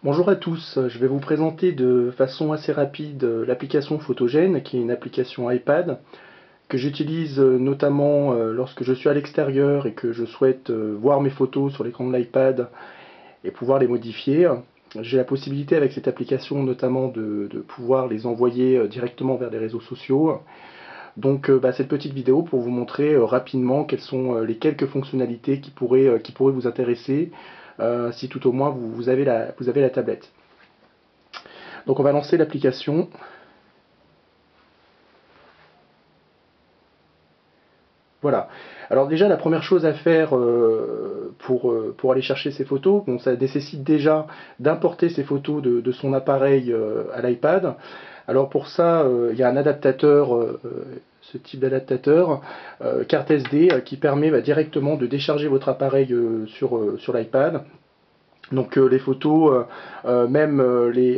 Bonjour à tous, je vais vous présenter de façon assez rapide l'application Photogène, qui est une application iPad que j'utilise notamment lorsque je suis à l'extérieur et que je souhaite voir mes photos sur l'écran de l'iPad et pouvoir les modifier. J'ai la possibilité avec cette application notamment de pouvoir les envoyer directement vers les réseaux sociaux. Donc cette petite vidéo pour vous montrer rapidement quelles sont les quelques fonctionnalités qui pourraient vous intéresser si tout au moins vous avez la tablette. Donc on va lancer l'application. Voilà. Alors déjà, la première chose à faire pour aller chercher ces photos, bon, ça nécessite déjà d'importer ces photos de son appareil à l'iPad. Alors pour ça, il y a un adaptateur, ce type d'adaptateur, carte SD, qui permet directement de décharger votre appareil sur l'iPad. Donc les photos, même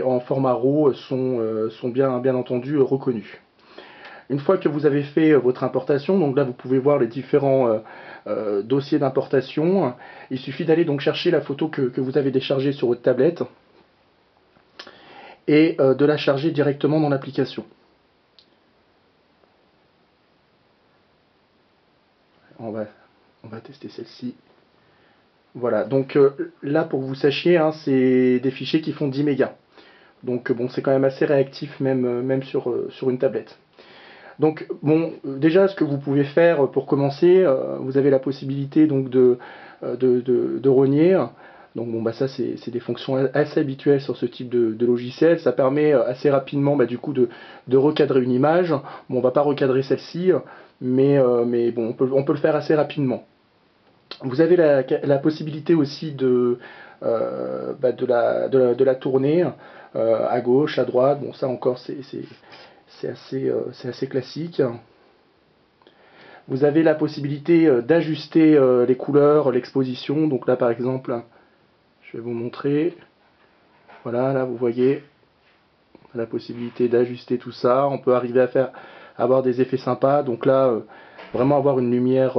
en format RAW, sont bien entendu reconnues. Une fois que vous avez fait votre importation, donc là vous pouvez voir les différents dossiers d'importation. Il suffit d'aller donc chercher la photo que vous avez déchargée sur votre tablette et de la charger directement dans l'application. On va tester celle-ci. Voilà, donc là pour que vous sachiez, hein, c'est des fichiers qui font 10 mégas. Donc bon, c'est quand même assez réactif même sur une tablette. Donc bon, déjà ce que vous pouvez faire pour commencer, vous avez la possibilité donc de rogner. Donc bon ça c'est des fonctions assez habituelles sur ce type de logiciel. Ça permet assez rapidement du coup de recadrer une image. Bon, on va pas recadrer celle-ci, mais bon on peut le faire assez rapidement. Vous avez la possibilité aussi de la tourner à gauche, à droite. Bon ça encore c'est assez classique. Vous avez la possibilité d'ajuster les couleurs, l'exposition. Donc là par exemple, je vais vous montrer. Voilà, là vous voyez, on a la possibilité d'ajuster tout ça. On peut arriver à avoir des effets sympas. Donc là, vraiment avoir une lumière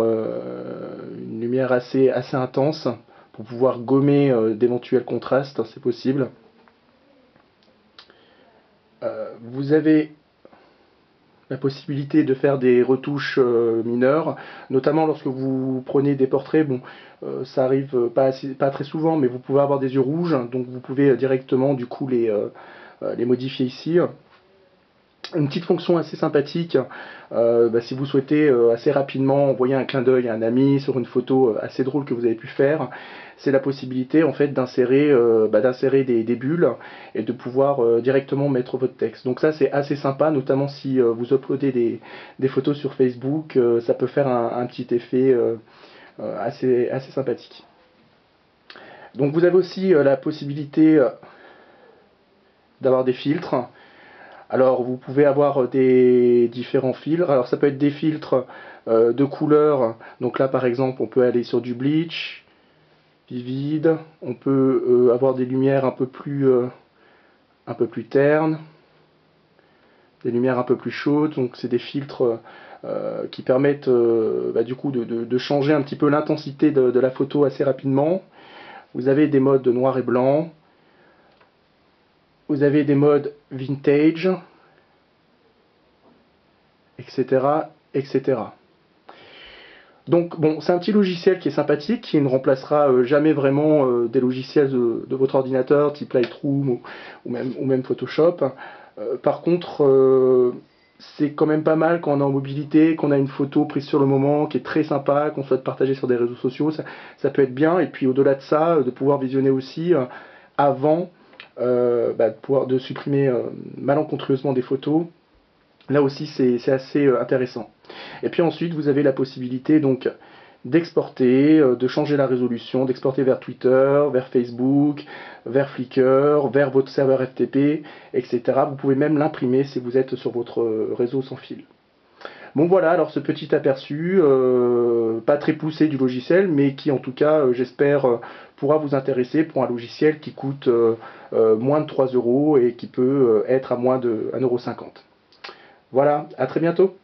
assez intense pour pouvoir gommer d'éventuels contrastes, c'est possible. Vous avez la possibilité de faire des retouches mineures, notamment lorsque vous prenez des portraits. Bon, ça arrive pas très souvent, mais vous pouvez avoir des yeux rouges, donc vous pouvez directement du coup les modifier ici. Une petite fonction assez sympathique, si vous souhaitez assez rapidement envoyer un clin d'œil à un ami sur une photo assez drôle que vous avez pu faire, c'est la possibilité en fait d'insérer des bulles et de pouvoir directement mettre votre texte. Donc ça c'est assez sympa, notamment si vous uploadez des photos sur Facebook, ça peut faire un petit effet assez sympathique. Donc vous avez aussi la possibilité d'avoir des filtres. Alors vous pouvez avoir des différents filtres. Alors ça peut être des filtres de couleurs. Donc là par exemple on peut aller sur du bleach, vivide. On peut avoir des lumières un peu plus ternes, des lumières un peu plus chaudes. Donc c'est des filtres qui permettent du coup de changer un petit peu l'intensité de la photo assez rapidement. Vous avez des modes noir et blanc. Vous avez des modes vintage, etc., etc. Donc bon, c'est un petit logiciel qui est sympathique, qui ne remplacera jamais vraiment des logiciels de votre ordinateur, type Lightroom ou même Photoshop. Par contre, c'est quand même pas mal quand on est en mobilité, qu'on a une photo prise sur le moment, qui est très sympa, qu'on souhaite partager sur des réseaux sociaux, ça peut être bien. Et puis au-delà de ça, de pouvoir visionner aussi avant de supprimer malencontreusement des photos. Là aussi, c'est assez intéressant. Et puis ensuite, vous avez la possibilité donc d'exporter, de changer la résolution, d'exporter vers Twitter, vers Facebook, vers Flickr, vers votre serveur FTP, etc. Vous pouvez même l'imprimer si vous êtes sur votre réseau sans fil. Bon voilà, alors ce petit aperçu, pas très poussé du logiciel, mais qui en tout cas, j'espère, pourra vous intéresser pour un logiciel qui coûte moins de 3 € et qui peut être à moins de 1,50 €. Voilà, à très bientôt.